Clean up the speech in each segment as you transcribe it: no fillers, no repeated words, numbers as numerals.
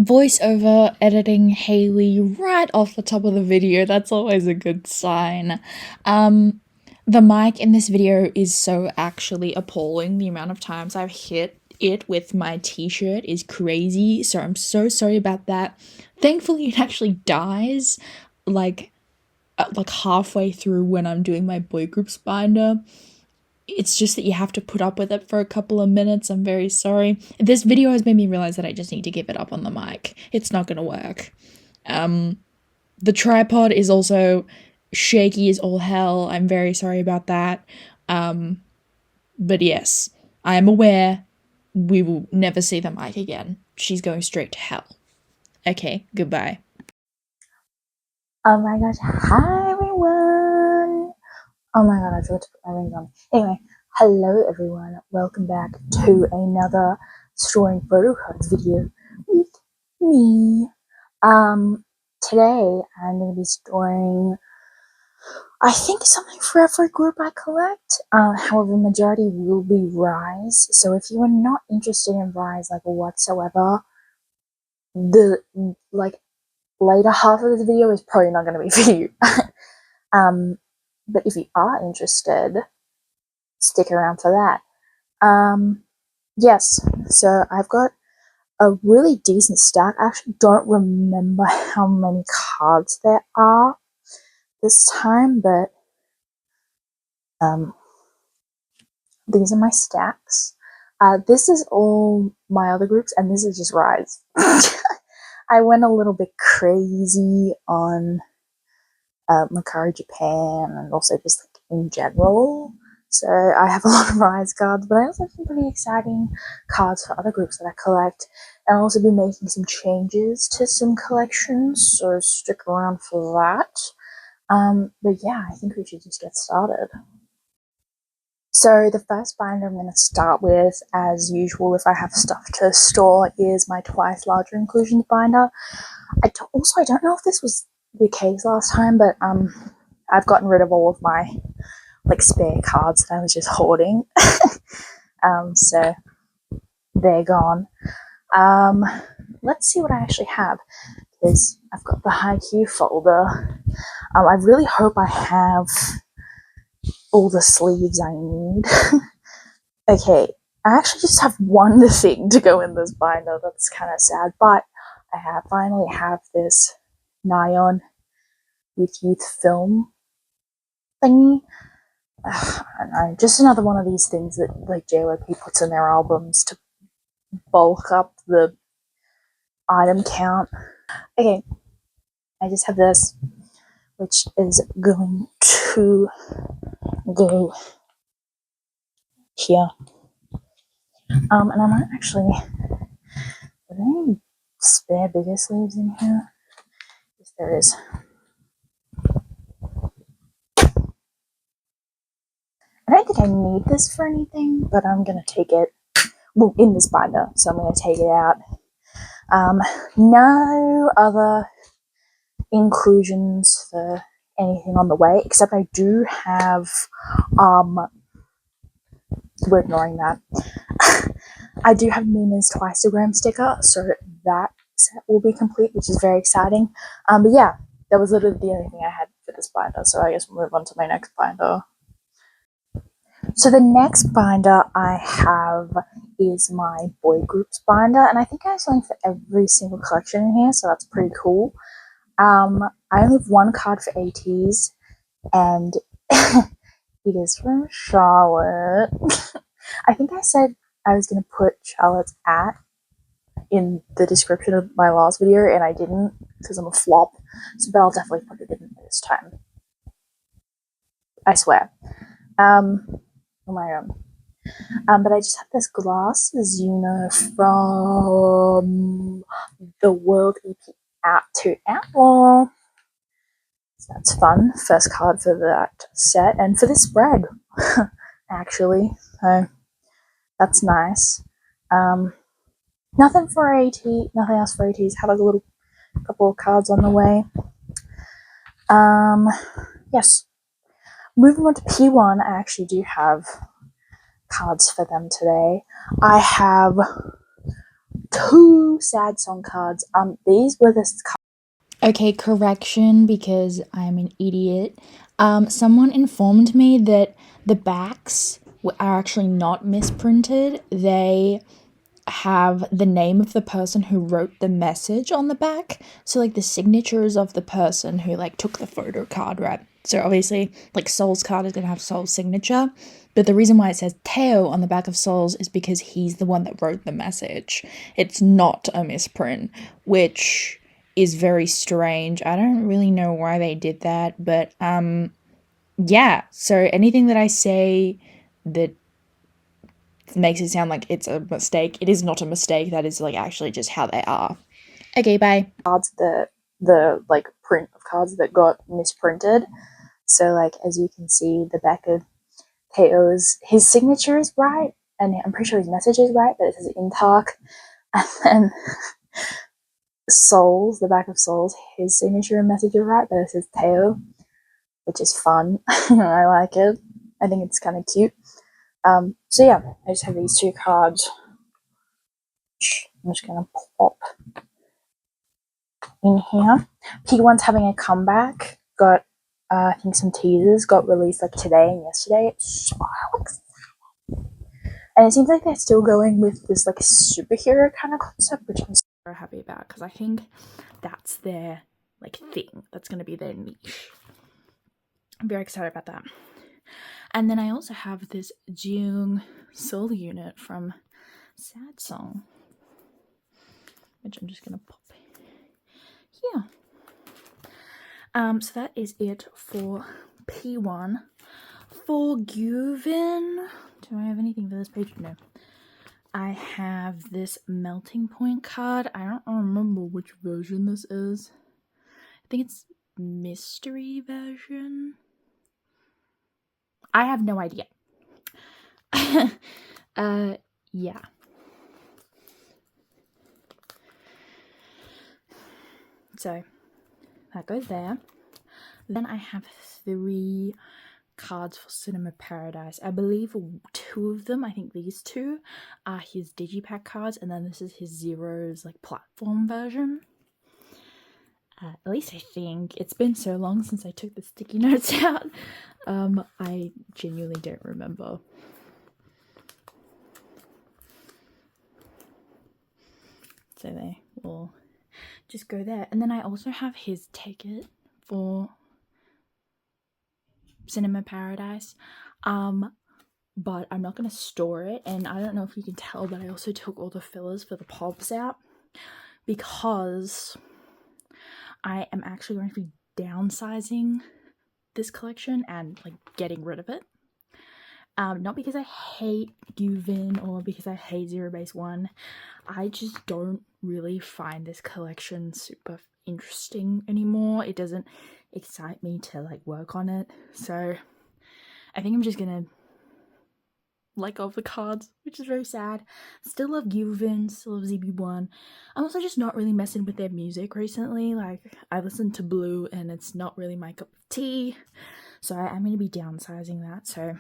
voiceover editing Haley right off the top of the video. That's always a good sign. The mic in this video is so actually appalling. The amount of times I've hit it with my t-shirt is crazy, so I'm so sorry about that. Thankfully, it actually dies like halfway through when I'm doing my boy groups binder. It's just that you have to put up with it for a couple of minutes. I'm very sorry. This video has made me realize that I just need to give it up on the mic. It's not gonna work. The tripod is also shaky as all hell. I'm very sorry about that. But yes, I am aware we will never see the mic again. She's going straight to hell. Okay, goodbye. Oh my gosh, hi everyone! Oh my god, I forgot to put my ring on. Anyway, hello everyone, welcome back to another storing photocards video with me. Today I'm going to be storing, I think, something for every group I collect. However, majority will be RIIZE, so if you are not interested in RIIZE whatsoever, the later half of the video is probably not going to be for you. But if you are interested, stick around for that. Yes, so I've got a really decent stack. I actually don't remember how many cards there are this time, but these are my stacks. This is all my other groups, and this is just RIIZE. I went a little bit crazy on Makari Japan and also just in general. So I have a lot of RIIZE cards, but I also have some pretty exciting cards for other groups that I collect. And I'll also be making some changes to some collections, so stick around for that. But yeah, I think we should just get started. So the first binder I'm going to start with, as usual, if I have stuff to store, is my twice larger inclusions binder. I don't know if this was the case last time, but I've gotten rid of all of my spare cards that I was just hoarding. So they're gone. Let's see what I actually have, because I've got the Haikyuu folder. I really hope I have all the sleeves I need. Okay, I actually just have one thing to go in this binder. That's kind of sad, but I finally have this Nyan with youth film thingy. I don't know, just another one of these things that JYP puts in their albums to bulk up the item count. Okay, I just have this, which is going to go here. And I might actually, are there any spare bigger sleeves in here? Yes, there is. I don't think I need this for anything, but I'm going to take it, well, in this binder, so I'm going to take it out. No other inclusions for anything on the way, except I do have, we're ignoring that. I do have Mina's Twiceagram sticker, so that set will be complete, which is very exciting. But yeah, that was literally the only thing I had for this binder, so I guess we'll move on to my next binder. So the next binder I have is my boy groups binder, and I think I have something for every single collection in here, so that's pretty cool. I only have one card for ATs, and it is from Charlotte. I think I said I was going to put Charlotte's @ in the description of my last video, and I didn't because I'm a flop, so but I'll definitely put it in this time. I swear. On my own. But I just have this glasses, from the World EP Out to Outlaw. So that's fun. First card for that set, and for this spread, actually. So that's nice. Nothing for AT, nothing else for ATs. Have a little couple of cards on the way. Yes. Moving on to P1, I actually do have cards for them today. I have 2 sad song cards. These were the Okay, correction because I'm an idiot. Someone informed me that the backs are actually not misprinted. They have the name of the person who wrote the message on the back. So like the signatures of the person who like took the photo card, right? So obviously like Sol's card is gonna have Sol's signature. But the reason why it says Teo on the back of Sol's is because he's the one that wrote the message. It's not a misprint, which is very strange. I don't really know why they did that, but yeah. So anything that I say that makes it sound like it's a mistake, it is not a mistake. That is like actually just how they are. Okay, bye. cards that the like print of cards that got misprinted. So like as you can see, the back of Teo's his signature is right, and I'm pretty sure his message is right, but it says Intalk. And then Souls, the back of Souls, his signature and message are right, but it says Teo, which is fun. I like it. I think it's kind of cute. So yeah, I just have these 2 cards. I'm just gonna pop in here. P1's having a comeback. Got I think some teasers got released like today and yesterday. It's so exciting. And it seems like they're still going with this like superhero kind of concept, which I'm so happy about because I think that's their like thing. That's gonna be their niche. I'm very excited about that. And then I also have this Jung solo unit from Sad Song, which I'm just gonna pop here. So that is it for P1. For Guvin, do I have anything for this page? No. I have this melting point card. I don't remember which version this is. I think it's mystery version. I have no idea. Yeah. So that goes there. Then I have 3 cards for Cinema Paradise. I believe 2 of them, I think these 2, are his Digipack cards, and then this is his Zero's like platform version. At least I think. It's been so long since I took the sticky notes out. I genuinely don't remember. So they will just go there. And then I also have his ticket for Cinema Paradise. But I'm not going to store it, and I don't know if you can tell, but I also took all the fillers for the pops out because I am actually going to be downsizing this collection and like getting rid of it. Not because I hate Guvin or because I hate Zero Base 1. I just don't really find this collection super interesting anymore. It doesn't excite me to like work on it. So I think I'm just gonna let go of the cards, which is very sad. Still love Guvin, still love ZB1. I'm also just not really messing with their music recently. Like, I listened to Blue and it's not really my cup of tea. So I'm going to be downsizing that. So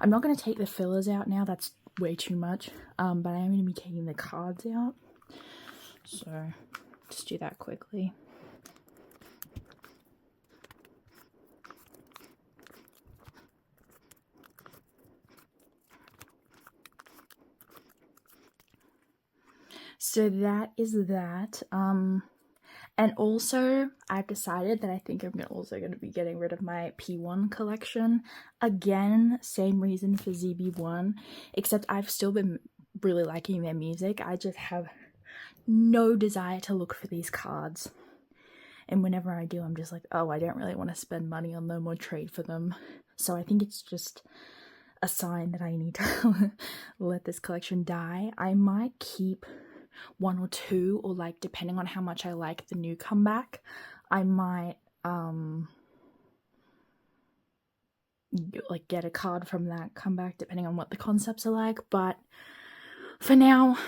I'm not going to take the fillers out now. That's way too much. But I am going to be taking the cards out. So just do that quickly. So that is that. And also, I've decided that I think I'm also going to be getting rid of my P1 collection. Again, same reason for ZB1, except I've still been really liking their music. I just have no desire to look for these cards. And whenever I do, I'm just like, oh, I don't really want to spend money on them or trade for them. So I think it's just a sign that I need to let this collection die. I might keep 1 or 2, or like depending on how much I like the new comeback, I might like get a card from that comeback depending on what the concepts are like. But for now,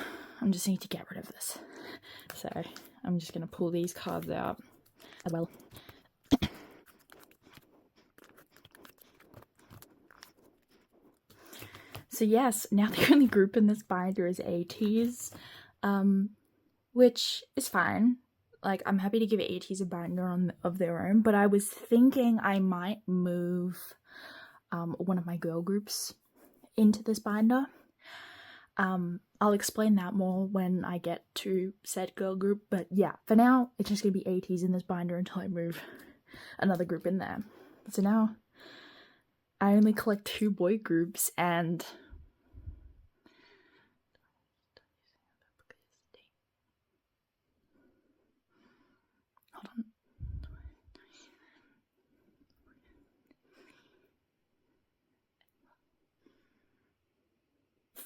I just need to get rid of this. So I'm just gonna pull these cards out. Oh well. So yes, now the only group in this binder is ATs. which is fine. Like, I'm happy to give RIIZE a binder of their own, but I was thinking I might move one of my girl groups into this binder. I'll explain that more when I get to said girl group, but yeah, for now, it's just gonna be RIIZE in this binder until I move another group in there. So now, I only collect 2 boy groups, and hold on.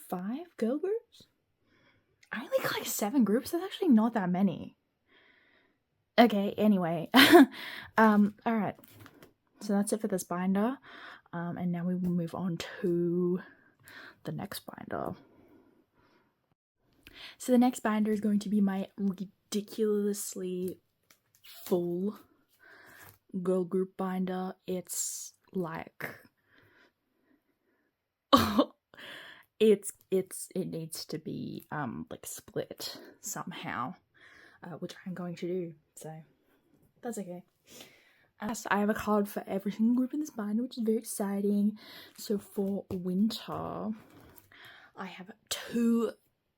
5 girl groups? I only collect 7 groups. That's actually not that many. Okay, anyway. Alright. So that's it for this binder. And now we will move on to the next binder. So the next binder is going to be my ridiculously full girl group binder. It's like it needs to be like split somehow, which I'm going to do, so that's okay. Yes, I have a card for every single group in this binder, which is very exciting. So for winter, I have 2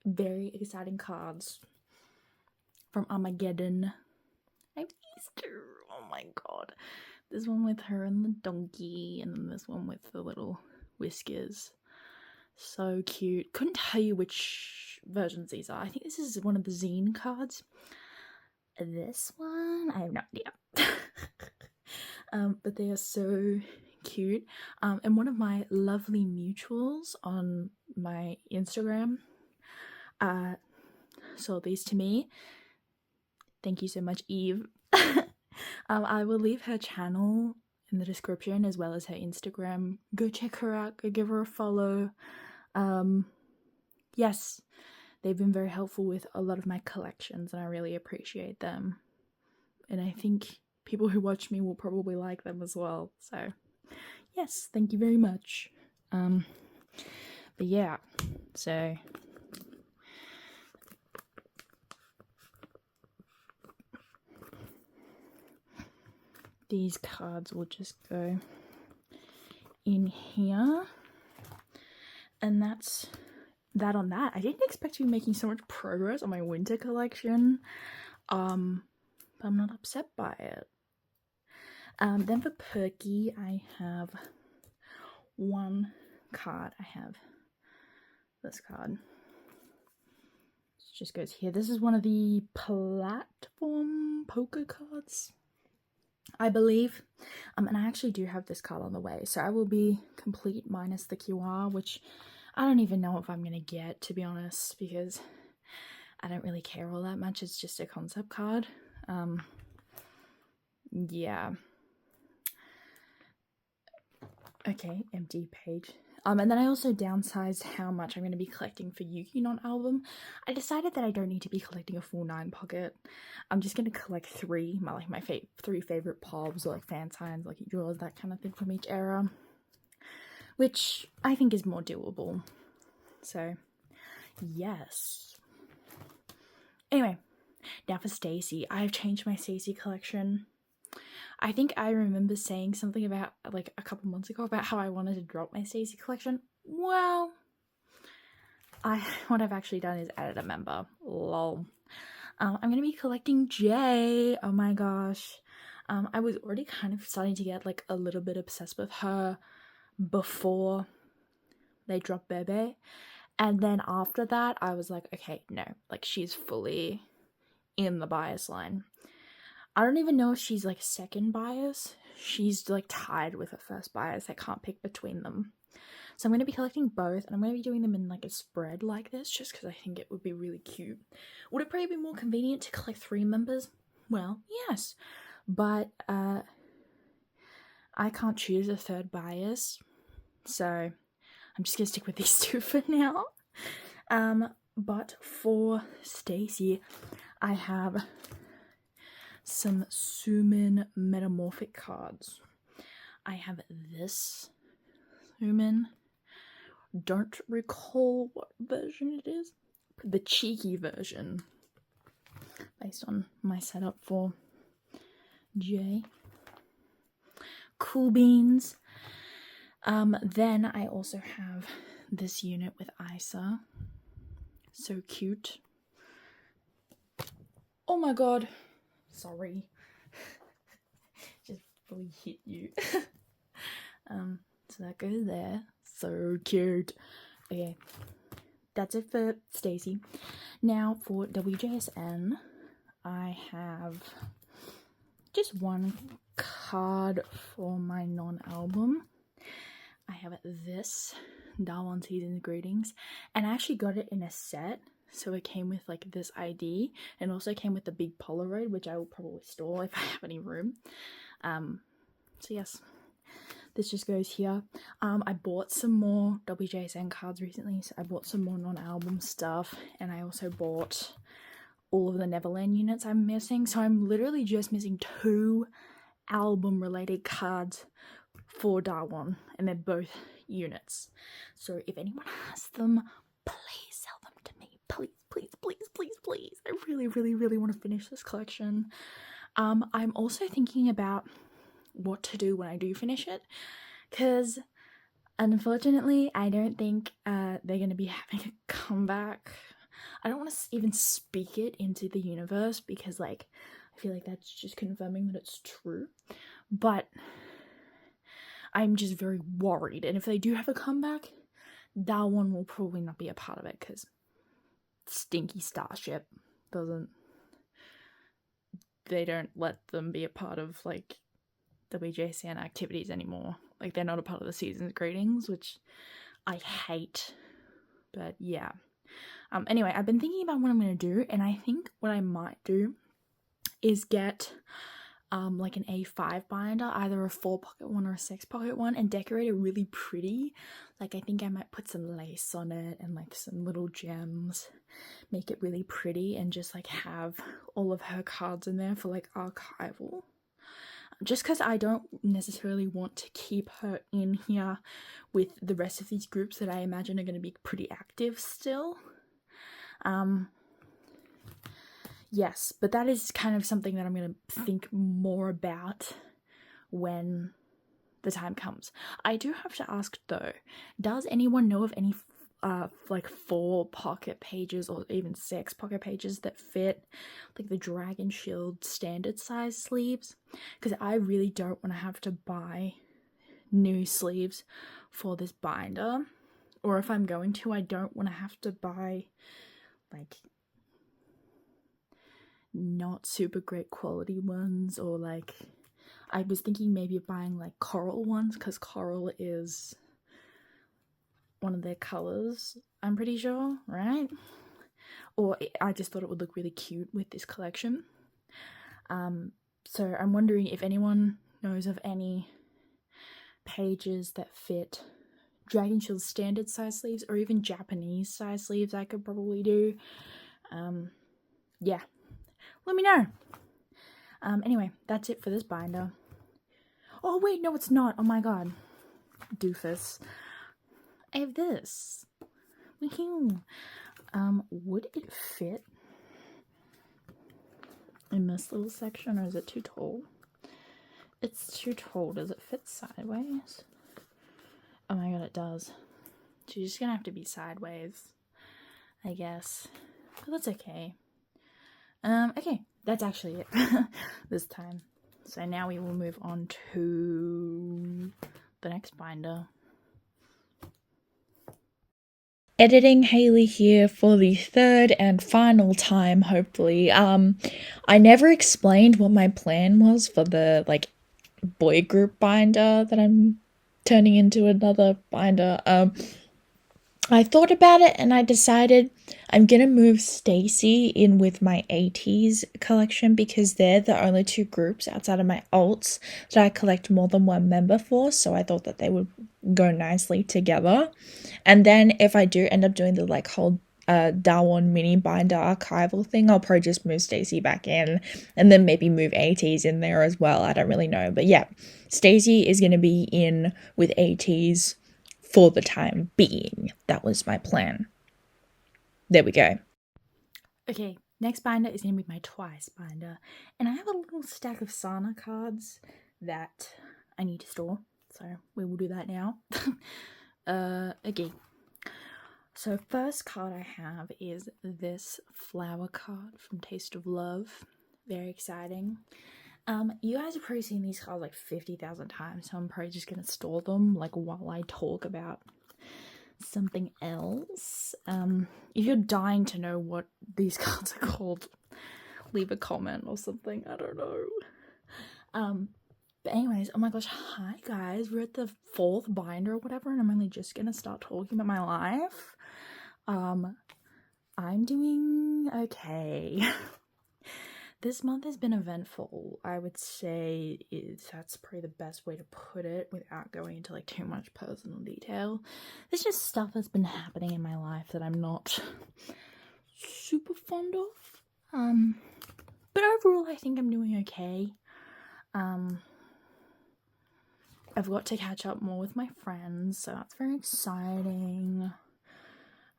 very exciting cards from Maiden. I have Easter. Oh my god. This one with her and the donkey, and then this one with the little whiskers. So cute. Couldn't tell you which versions these are. I think this is one of the zine cards. This one, I have no idea. But they are so cute. And one of my lovely mutuals on my Instagram sold these to me. Thank you so much, Eve. I will leave her channel in the description as well as her Instagram. Go check her out. Go give her a follow. Yes, they've been very helpful with a lot of my collections, and I really appreciate them. And I think people who watch me will probably like them as well. So, yes, thank you very much. But yeah, so these cards will just go in here, and that's that on that. I didn't expect to be making so much progress on my winter collection, but I'm not upset by it. Then for Perky, I have 1 card. I have this card. It just goes here. This is one of the platform poker cards, I believe. And I actually do have this card on the way, so I will be complete minus the QR, which I don't even know if I'm gonna get, to be honest, because I don't really care all that much. It's just a concept card. Yeah. Okay, empty page. And then I also downsized how much I'm going to be collecting for Yuki non-album. I decided that I don't need to be collecting a full 9 pocket. I'm just going to collect 3, my 3 favorite pobs, or like fan signs, lucky draws, that kind of thing from each era, which I think is more doable. So, yes. Anyway, now for Stacy. I've changed my Stacy collection. I think I remember saying something about, like, a couple months ago about how I wanted to drop my Stacy collection. Well, what I've actually done is added a member. Lol. I'm going to be collecting Jay. Oh my gosh. I was already kind of starting to get, like, a little bit obsessed with her before they dropped Bebe. And then after that, I was like, okay, no. Like, she's fully in the bias line. I don't even know if she's like second bias. She's like tied with her first bias. I can't pick between them. So I'm going to be collecting both, and I'm going to be doing them in like a spread like this, just because I think it would be really cute. Would it probably be more convenient to collect 3 members? Well, yes. But I can't choose a third bias. So I'm just going to stick with these 2 for now. But for Stacy, I have some Sumin Metamorphic cards. I have this Sumin. Don't recall what version it is. the cheeky version based on my setup for J. Cool beans. Then I also have this unit with Isa. So cute. Oh my god. Sorry. Just fully hit you. So that goes there. So cute. Okay. That's it for Stacy. Now for WJSN, I have just one card for my non-album. I have this Darwin Season's Greetings, and I actually got it in a set, so it came with like this ID, and also came with the big Polaroid, which I will probably store if I have any room. So yes, this just goes here. I bought some more WJSN cards recently, so I bought some more non-album stuff, and I also bought all of the Neverland units I'm missing, so I'm literally just missing 2 album-related cards for Darwin, and they're both units. So if anyone has them, please sell them to me. Please, please, please, please, please. I really, really, really want to finish this collection. I'm also thinking about what to do when I do finish it, because unfortunately I don't think they're going to be having a comeback. I don't want to even speak it into the universe, because like I feel like that's just confirming that it's true, but I'm just very worried, and if they do have a comeback, that one will probably not be a part of it, because Stinky Starship they don't let them be a part of like WJSN activities anymore. Like, they're not a part of the season's greetings, which I hate. But yeah. Anyway, I've been thinking about what I'm going to do, and I think what I might do is get like an A5 binder, either a 4-pocket one or a 6-pocket one, and decorate it really pretty. Like, I think I might put some lace on it and like some little gems, make it really pretty, and just like have all of her cards in there for like archival. Just because I don't necessarily want to keep her in here with the rest of these groups that I imagine are going to be pretty active still. Yes, but that is kind of something that I'm going to think more about when the time comes. I do have to ask though, does anyone know of any like 4-pocket pages or even 6-pocket pages that fit like the Dragon Shield standard size sleeves? Because I really don't want to have to buy new sleeves for this binder, or if I'm going to, I don't want to have to buy like not super great quality ones, or like I was thinking maybe of buying like coral ones, because coral is one of their colors, I'm pretty sure, right? Or I just thought it would look really cute with this collection. So I'm wondering if anyone knows of any pages that fit Dragon Shield standard size sleeves, or even Japanese size sleeves I could probably do. Yeah, let me know. Anyway, that's it for this binder. Oh wait, no it's not. Oh my god. Doofus. I have this. Would it fit in this little section, or is it too tall? It's too tall. Does it fit sideways? Oh my god, it does. So you're just gonna have to be sideways, I guess. But that's okay. Okay, that's actually it this time. So now we will move on to the next binder. Editing Haley here for the 3rd and final time, hopefully. I never explained what my plan was for the like boy group binder that I'm turning into another binder. I thought about it and I decided I'm gonna move Stacy in with my 80s collection, because they're the only 2 groups outside of my alts that I collect more than one member for, so I thought that they would go nicely together. And then if I do end up doing the like whole Darwin mini binder archival thing, I'll probably just move Stacy back in, and then maybe move 80s in there as well. I don't really know, but yeah, Stacy is gonna be in with 80s for the time being. That was my plan. There we go. Okay, next binder is going to be my Twice binder. And I have a little stack of Sana cards that I need to store. So we will do that now. Okay. So first card I have is this flower card from Taste of Love. Very exciting. You guys have probably seen these cards like 50,000 times, so I'm probably just going to store them like while I talk about something else. If you're dying to know what these cards are called, leave a comment or something. I don't know. But anyways, oh my gosh, hi guys. We're at the 4th binder or whatever, and I'm only just gonna start talking about my life. I'm doing okay. This month has been eventful, I would say. That's probably the best way to put it without going into like too much personal detail. There's just stuff that's been happening in my life that I'm not super fond of. But overall I think I'm doing okay. I've got to catch up more with my friends, so that's very exciting.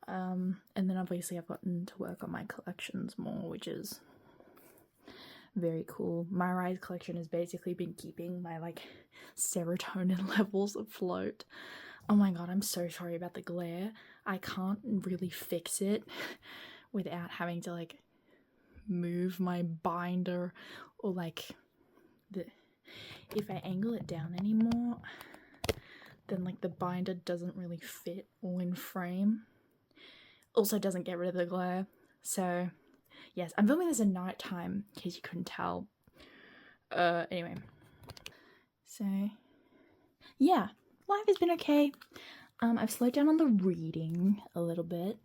And then obviously I've gotten to work on my collections more, which is very cool. My RIIZE collection has basically been keeping my like serotonin levels afloat. Oh my god, I'm so sorry about the glare. I can't really fix it without having to like move my binder or like if I angle it down anymore, then like the binder doesn't really fit all in frame. Also doesn't get rid of the glare. So yes, I'm filming this at night time, in case you couldn't tell. Anyway. So yeah, life has been okay. I've slowed down on the reading a little bit.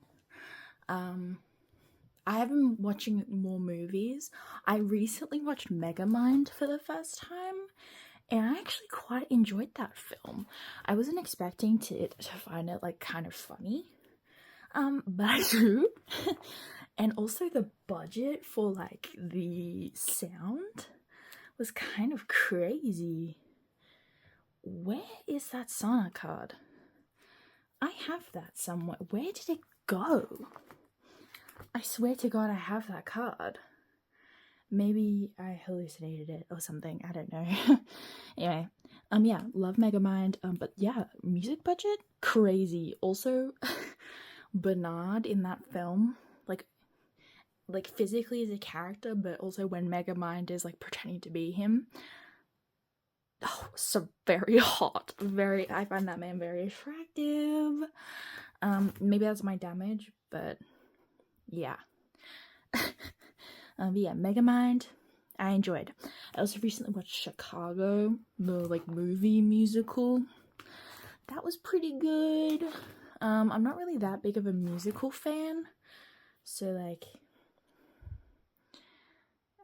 I have been watching more movies. I recently watched Megamind for the first time, and I actually quite enjoyed that film. I wasn't expecting to find it like kind of funny, but I do. And also the budget for like the sound was kind of crazy. Where is that Sana card? I have that somewhere. Where did it go? I swear to god I have that card. Maybe I hallucinated it or something. I don't know. Anyway, yeah, love Megamind. But yeah, music budget crazy. Also, Bernard in that film, like physically as a character, but also when Megamind is like pretending to be him. Oh, so very hot. I find that man very attractive. Maybe that's my damage, but yeah. But yeah, Megamind, I enjoyed. I also recently watched Chicago, the like movie musical. That was pretty good. I'm not really that big of a musical fan, so like,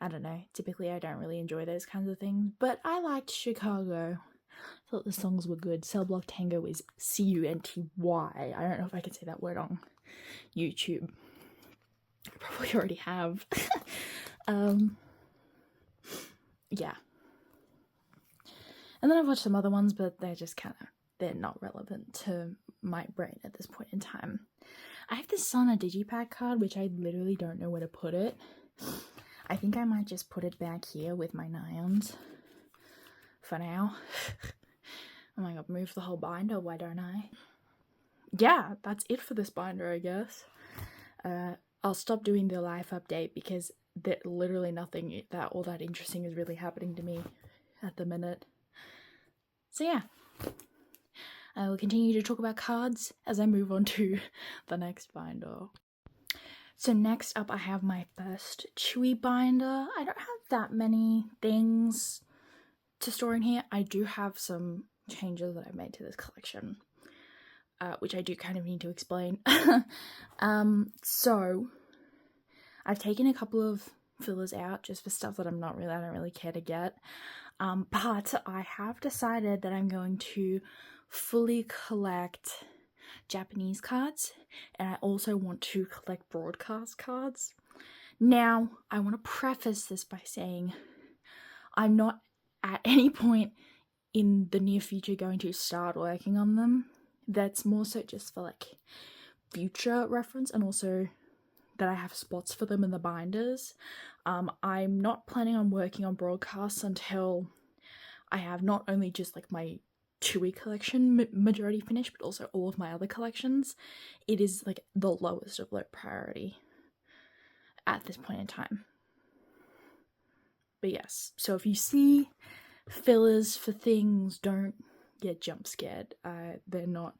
I don't know. Typically, I don't really enjoy those kinds of things, but I liked Chicago. I thought the songs were good. Cell Block Tango is C-U-N-T-Y. I don't know if I can say that word on YouTube. I probably already have. Yeah. And then I've watched some other ones, but they're not relevant to my brain at this point in time. I have this Sana Digipack card, which I literally don't know where to put it. I think I might just put it back here with my Nions for now. Oh my god, move the whole binder, why don't I? Yeah, that's it for this binder, I guess. I'll stop doing the life update because literally nothing all that interesting is really happening to me at the minute. So yeah, I will continue to talk about cards as I move on to the next binder. So next up I have my first Tzuyu Binder. I don't have that many things to store in here. I do have some changes that I've made to this collection, which I do kind of need to explain. So I've taken a couple of fillers out just for stuff that I don't really care to get. But I have decided that I'm going to fully collect Japanese cards, and I also want to collect broadcast cards. Now, I want to preface this by saying I'm not at any point in the near future going to start working on them. That's more so just for like future reference, and also that I have spots for them in the binders. I'm not planning on working on broadcasts until I have not only just like my Tzuyu collection majority finished, but also all of my other collections. It is like the lowest of low priority at this point in time. But yes, so if you see fillers for things, don't get jump scared. They're not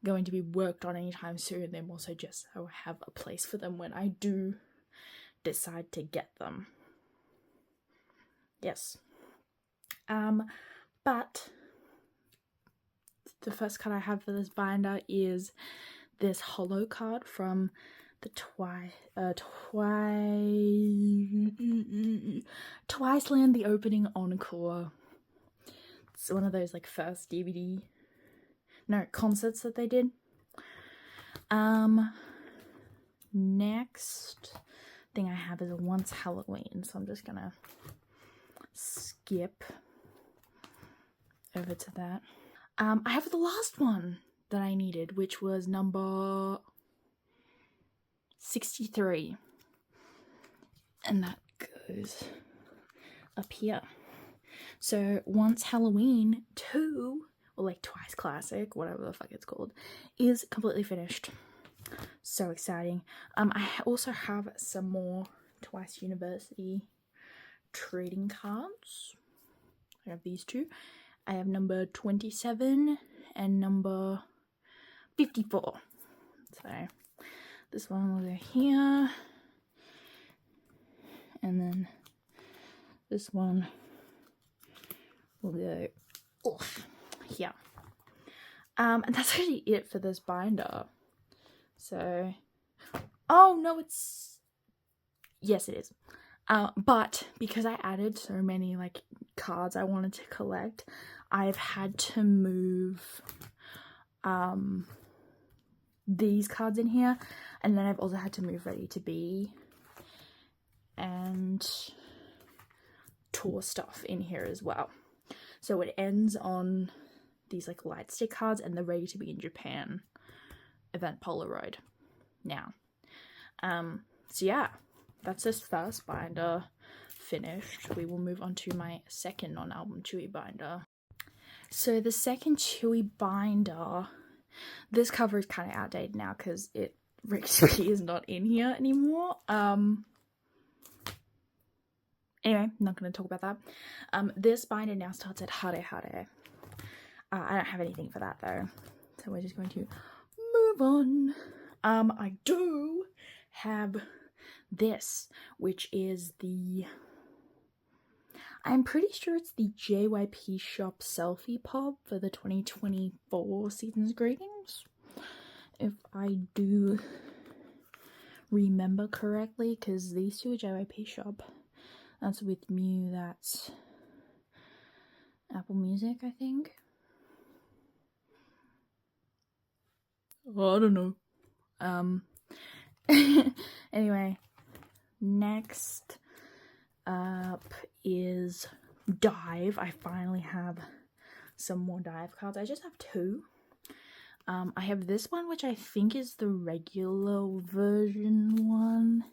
going to be worked on anytime soon. They're more so just so I have a place for them when I do decide to get them. Yes. But the first card I have for this binder is this holo card from the Twiceland The Opening Encore. It's one of those like first concerts that they did. Next thing I have is a Once Halloween, so I'm just gonna skip over to that. I have the last one that I needed, which was number 63, and that goes up here. So Once Halloween 2, or like Twice Classic, whatever the fuck it's called, is completely finished. So exciting. I also have some more Twice University trading cards. I have these two. I have number 27 and number 54. So this one will go here, and then this one will go off here. And that's actually it for this binder. So, oh no, yes it is. But because I added so many like cards I wanted to collect, I've had to move these cards in here, and then I've also had to move Ready to Be and tour stuff in here as well. So it ends on these like light stick cards and the Ready to Be in Japan event Polaroid now. So yeah, that's this first binder finished. We will move on to my second non-album Tzuyu binder. So the second Tzuyu binder, this cover is kind of outdated now because it really is not in here anymore. Anyway, I'm not going to talk about that. This binder now starts at Hare Hare. I don't have anything for that though, so we're just going to move on. I do have this, which is I'm pretty sure it's the JYP Shop Selfie Pop for the 2024 Season's Greetings, if I do remember correctly, because these two are JYP Shop. That's with Mew, that's Apple Music, I think. Oh, I don't know. Anyway, next up is Dive. I finally have some more Dive cards. I just have two. I have this one, which I think is the regular version one,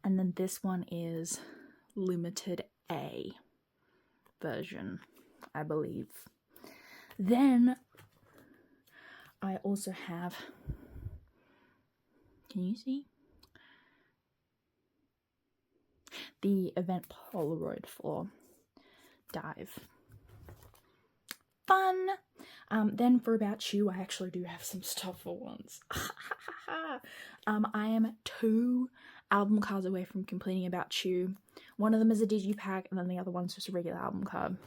and then this one is limited A version, I believe. Then I also have, can you see? The event Polaroid for Dive. Fun! Then for About You, I actually do have some stuff for once. I am 2 album cards away from completing About You. One of them is a digipack, and then the other one's just a regular album card.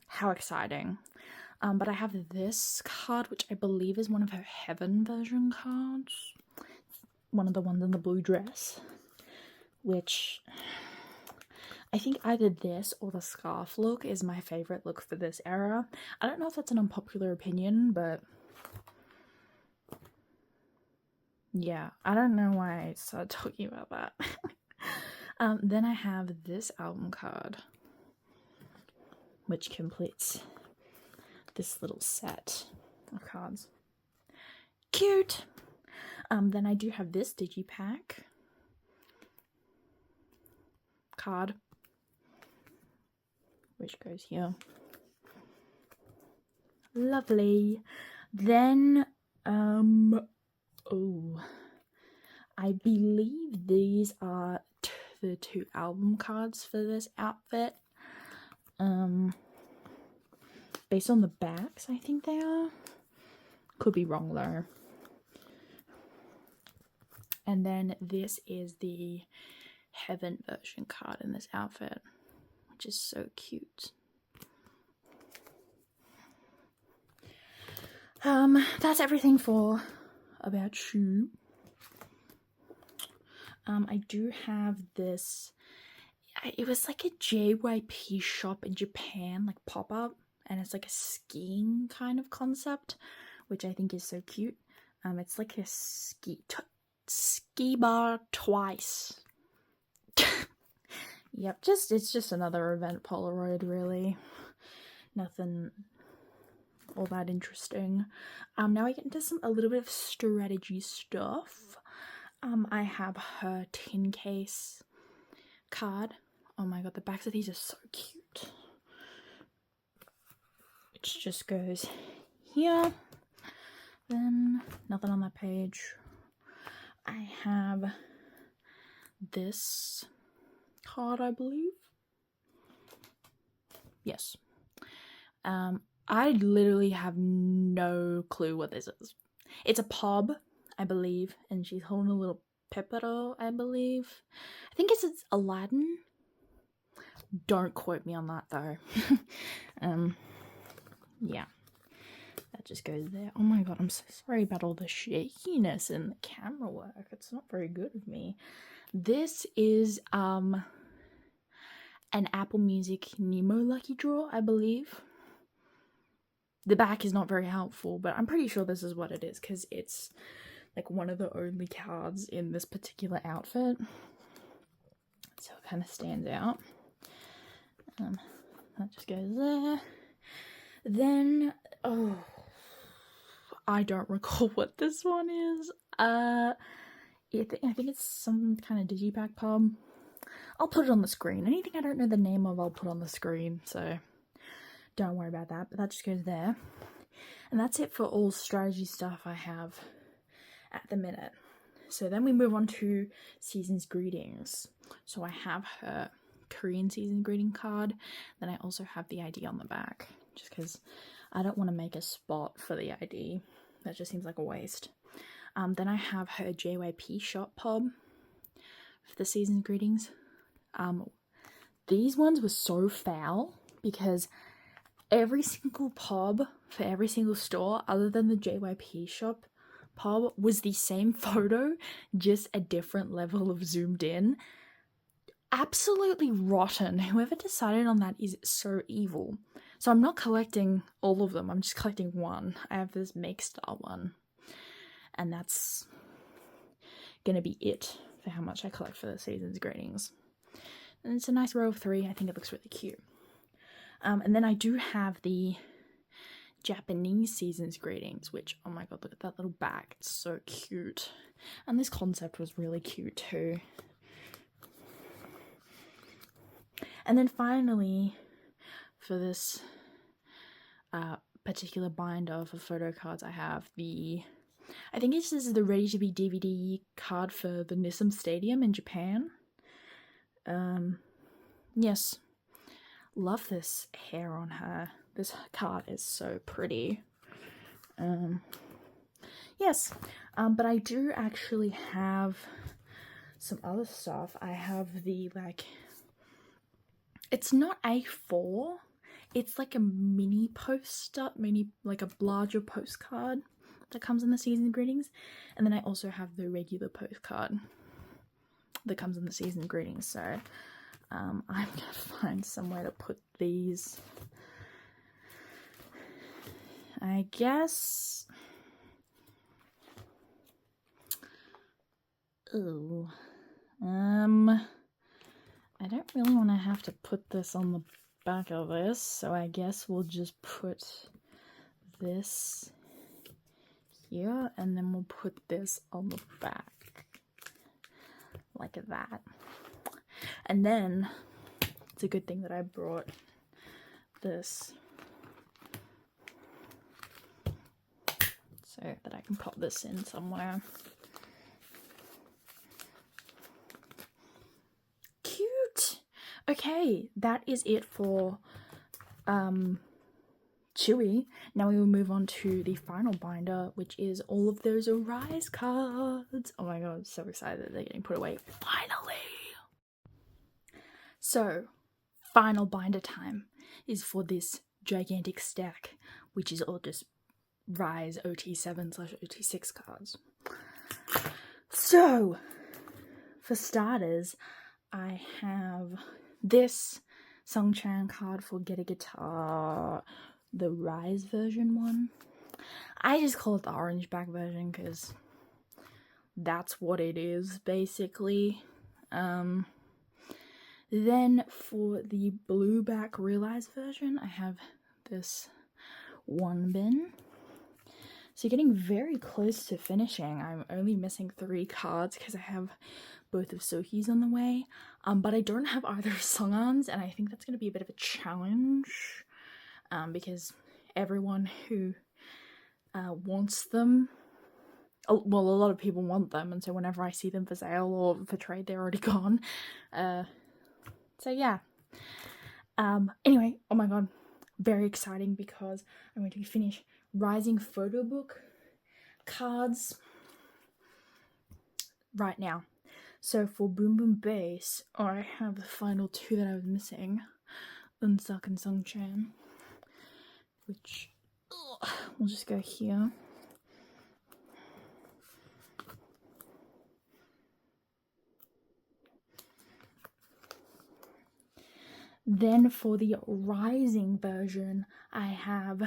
How exciting. But I have this card, which I believe is one of her Heaven version cards. One of the ones in the blue dress. Which, I think either this or the scarf look is my favourite look for this era. I don't know if that's an unpopular opinion, but yeah, I don't know why I started talking about that. Then I have this album card, which completes this little set of cards. Cute! Then I do have this digipack card, which goes here. Lovely. Then, oh, I believe these are the 2 album cards for this outfit. Based on the backs, I think they are. Could be wrong though. And then this is the Heaven version card in this outfit, which is so cute. That's everything for About You. I do have this. It was like a JYP shop in Japan, like pop-up, and it's like a skiing kind of concept, which I think is so cute. It's like a ski bar twice. Yep, it's just another event Polaroid, really. Nothing all that interesting. Now I get into a little bit of strategy stuff. I have her tin case card. Oh my god, the backs of these are so cute. It just goes here. Then nothing on that page. I have this card, I believe. Yes. I literally have no clue what this is. It's a pub, I believe, and she's holding a little pepero, I believe. I think it's Aladdin. Don't quote me on that though. Yeah. That just goes there. Oh my god, I'm so sorry about all the shakiness in the camera work. It's not very good of me. This is an Apple Music Nemo Lucky Draw, I believe. The back is not very helpful, but I'm pretty sure this is what it is because it's like one of the only cards in this particular outfit. So it kind of stands out. That just goes there. Then, oh, I don't recall what this one is. I think it's some kind of digipack pub. I'll put it on the screen. Anything I don't know the name of, I'll put on the screen. So don't worry about that. But that just goes there. And that's it for all strategy stuff I have at the minute. So then we move on to Season's Greetings. So I have her Korean Season Greeting card. Then I also have the ID on the back. Just because I don't want to make a spot for the ID. That just seems like a waste. Then I have her JYP shop pub for the Season's Greetings. These ones were so foul because every single pub for every single store other than the JYP shop pub was the same photo, just a different level of zoomed in. Absolutely rotten. Whoever decided on that is so evil. So I'm not collecting all of them. I'm just collecting one. I have this Make Star one. And that's gonna be it for how much I collect for the Season's Greetings. And it's a nice row of 3. I think it looks really cute. And then I do have the Japanese Season's Greetings, which, oh my god, look at that little bag. It's so cute. And this concept was really cute too. And then finally, for this particular binder for photo cards, I have I think this is the Ready to Be DVD card for the Nissan Stadium in Japan. Yes. Love this hair on her. This card is so pretty. Yes. But I do actually have some other stuff. I have the, it's not A4. It's like a mini poster, like a larger postcard that comes in the Season Greetings. And then I also have the regular postcard that comes in the Season Greetings. So I'm gonna find somewhere to put these. I guess. Ooh. I don't really want to have to put this on the back of this, so I guess we'll just put this here, and then we'll put this on the back like that. And then it's a good thing that I brought this so that I can pop this in somewhere. Cute. Okay, that is it for Tzuyu. Now we will move on to the final binder, which is all of those RIIZE cards. Oh my god, I'm so excited that they're getting put away. Finally! So, final binder time is for this gigantic stack, which is all just RIIZE OT7/OT6 cards. So, for starters, I have this Sungchan card for Get a Guitar, the RIIZE version one. I just call it the orange back version because that's what it is, basically. Then for the blue back RIIZE version, I have this one bin. So getting very close to finishing. I'm only missing 3 cards because I have both of Sohi's on the way. But I don't have either of Sunghan's, and I think that's going to be a bit of a challenge. Because everyone who wants them, well, a lot of people want them, and so whenever I see them for sale or for trade, they're already gone. So yeah. Anyway, oh my god, very exciting because I'm going to finish RIIZing photo book cards right now. So for Boom Boom Bass, I have the final 2 that I was missing, Unsuk and Sungchan, which we'll just go here. Then for the RIIZing version, I have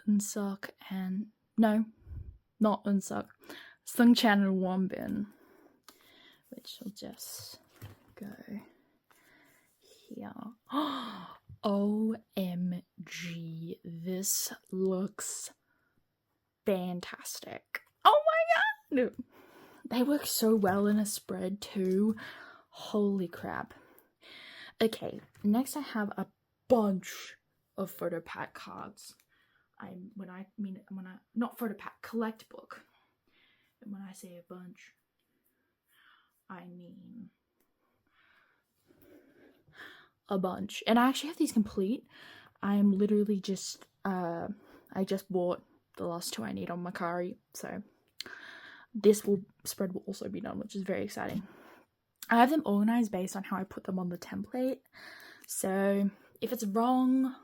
Unsuk and no, not Unsuk, Sungchan and Wonbin, which will just go here. OMG, this looks fantastic. Oh my god! They work so well in a spread too. Holy crap. Okay, next I have a bunch of photo pack cards. Not photo pack, collect book. And when I say a bunch, I mean a bunch. And I actually have these complete. I'm literally just, I just bought the last 2 I need on Macari, so this spread will also be done, which is very exciting. I have them organized based on how I put them on the template, so if it's wrong,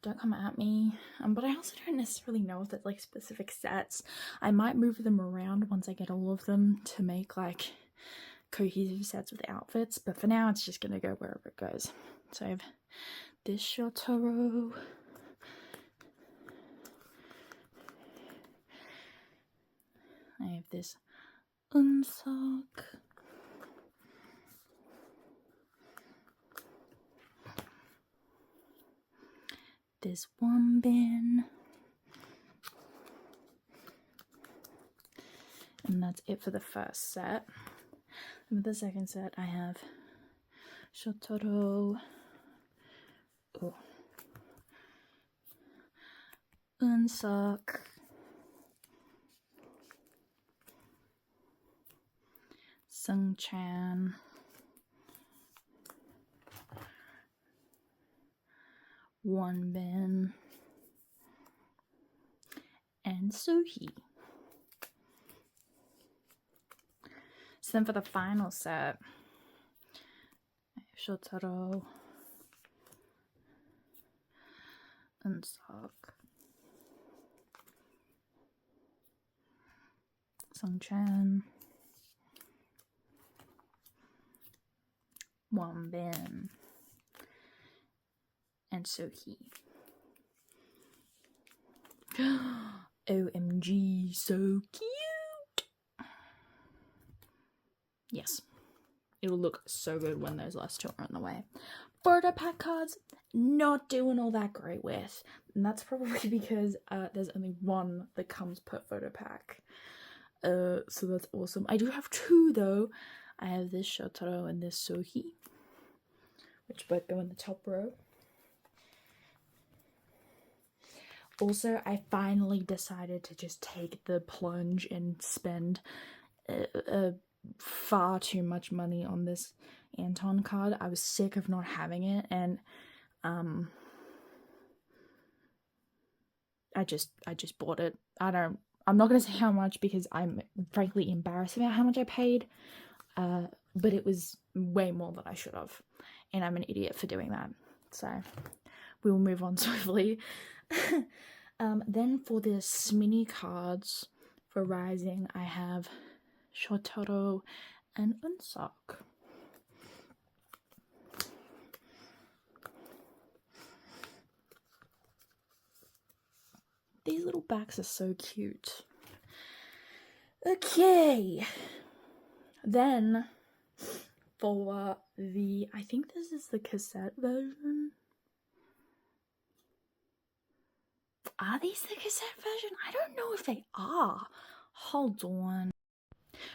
don't come at me. But I also don't necessarily know if it's like specific sets. I might move them around once I get all of them to make like cohesive sets with outfits, but for now it's just gonna go wherever it goes. So I have this Shotaro, I have this Unsuk, this Wonbin, and that's it for the first set. And for the second set, I have Shotaro, Unsuk, Sungchan, Wonbin, and Sohi. So then for the final set, I have Shotaro, Unsuk, Sungchan, Wonbin, and Sohi. OMG, so cute! Yes, it'll look so good when those last 2 are on the way. photo pack cards, not doing all that great with. And that's probably because there's only one that comes per photo pack. So that's awesome. I do have two though. I have this Shotaro and this Sohi, which both go in the top row. Also, I finally decided to just take the plunge and spend far too much money on this Anton card. I was sick of not having it, and I just bought it. I'm not gonna say how much because I'm frankly embarrassed about how much I paid, but it was way more than I should have, and I'm an idiot for doing that. So we will move on swiftly. Then for the mini cards for RIIZE, I have Shotaro and Unsock. These little backs are so cute. Okay. Then for the, I think this is the cassette version. Are these the cassette version? I don't know if they are. Hold on.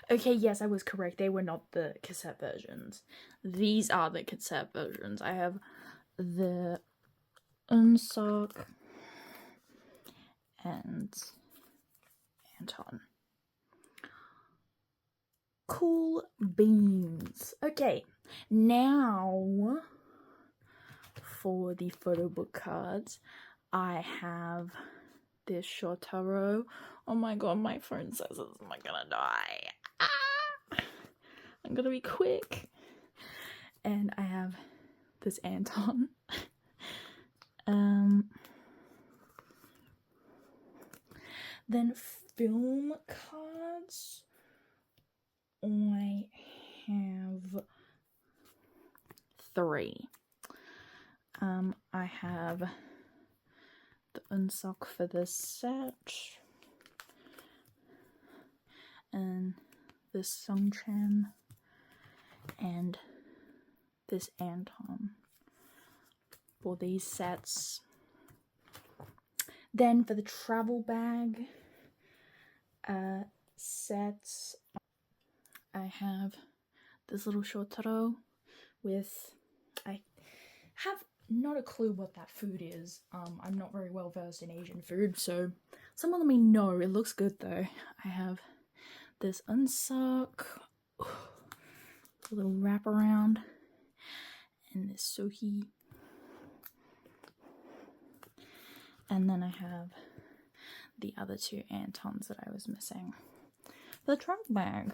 Okay, yes, I was correct. They were not the cassette versions. These are the cassette versions. I have the Unsock and Anton. Cool beans. Okay, now for the photo book cards, I have this Shotaro. Oh my god, my phone says it's am I gonna die. I'm gonna be quick. And I have this Anton. Then film cards. I have 3. I have the Unsock for this set, and this Sungchan, and this Anton for these sets. Then for the travel bag sets, I have this little Shotaro with, I have not a clue what that food is. I'm not very well versed in Asian food, so someone let me know. It looks good though. I have this Unsock, a little wraparound, and this Sohi. And then I have the other 2 Antons that I was missing. The trunk bag.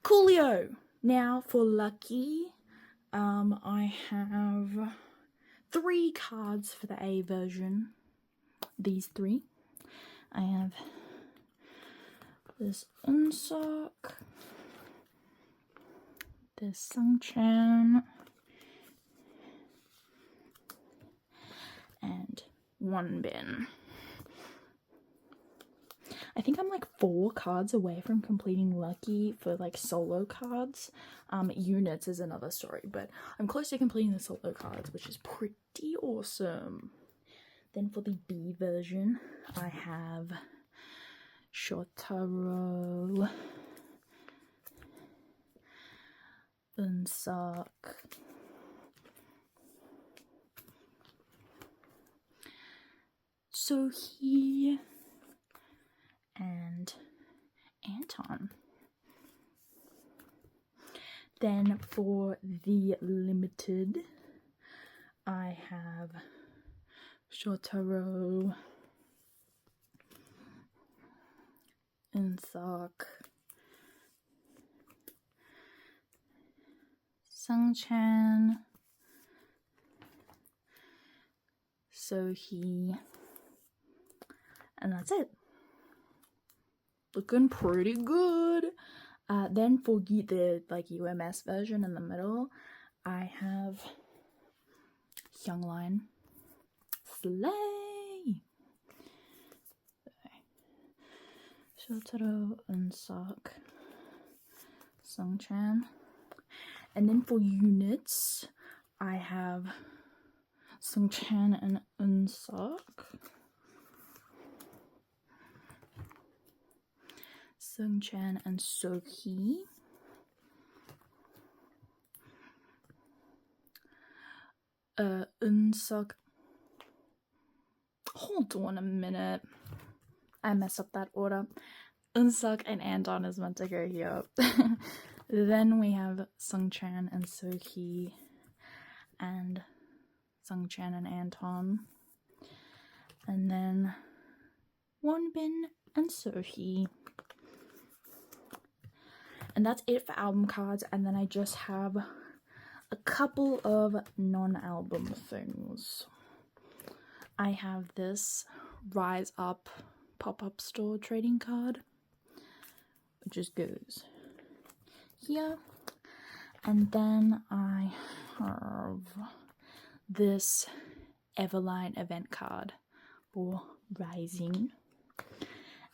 Coolio! Now for lucky, I have 3 cards for the A version. These 3. I have this Unsock, this Sungchan, and one bin. I think I'm like 4 cards away from completing lucky for like solo cards. Units is another story, but I'm close to completing the solo cards, which is pretty awesome. Then for the B version, I have Shotaro, Unsock, Sohi, and Anton. Then for the limited, I have Shotaro, Unsock, Sungchan, Sohi, and that's it. Looking pretty good. Then for the like UMS version in the middle, I have Youngline. Slay! Shotaro, Unsock, Sungchan. And then for units, I have Sungchan and Eunseok. Sungchan and Sohee. Eunseok. Hold on a minute. I messed up that order. Eunseok and Anton is meant to go here. Then we have Sungchan and Sohee and Sungchan and Anton. And then Wonbin and Sohee. And that's it for album cards. And then I just have a couple of non-album things. I have this Rise Up pop-up store trading card, which just goes here. And then I have this Everline event card for Rising.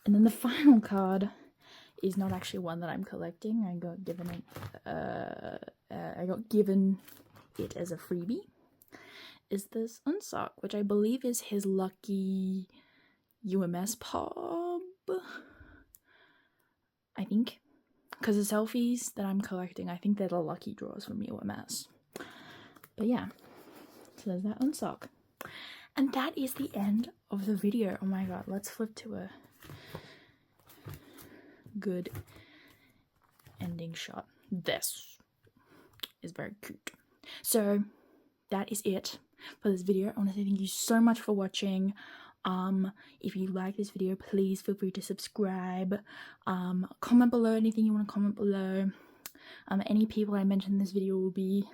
And then the final card is not actually one that I'm collecting. I got given it as a freebie. Is this Eunseok, which I believe is his lucky UMS pub. I think. Because the selfies that I'm collecting, I think they're the lucky draws from UMS. But yeah. So there's that Eunseok. And that is the end of the video. Oh my god, let's flip to a good ending shot. This is very cute. So that is it for this video. I want to say thank you so much for watching. If you like this video, please feel free to subscribe. Comment below anything you want to comment below. Any people I mentioned in this video will be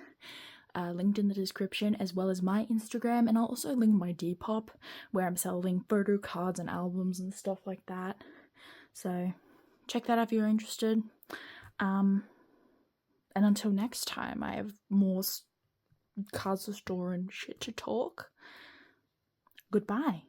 linked in the description, as well as my Instagram, and I'll also link my Depop, where I'm selling photo cards and albums and stuff like that. So check that out if you're interested. And until next time, I have more cards to store and shit to talk. Goodbye.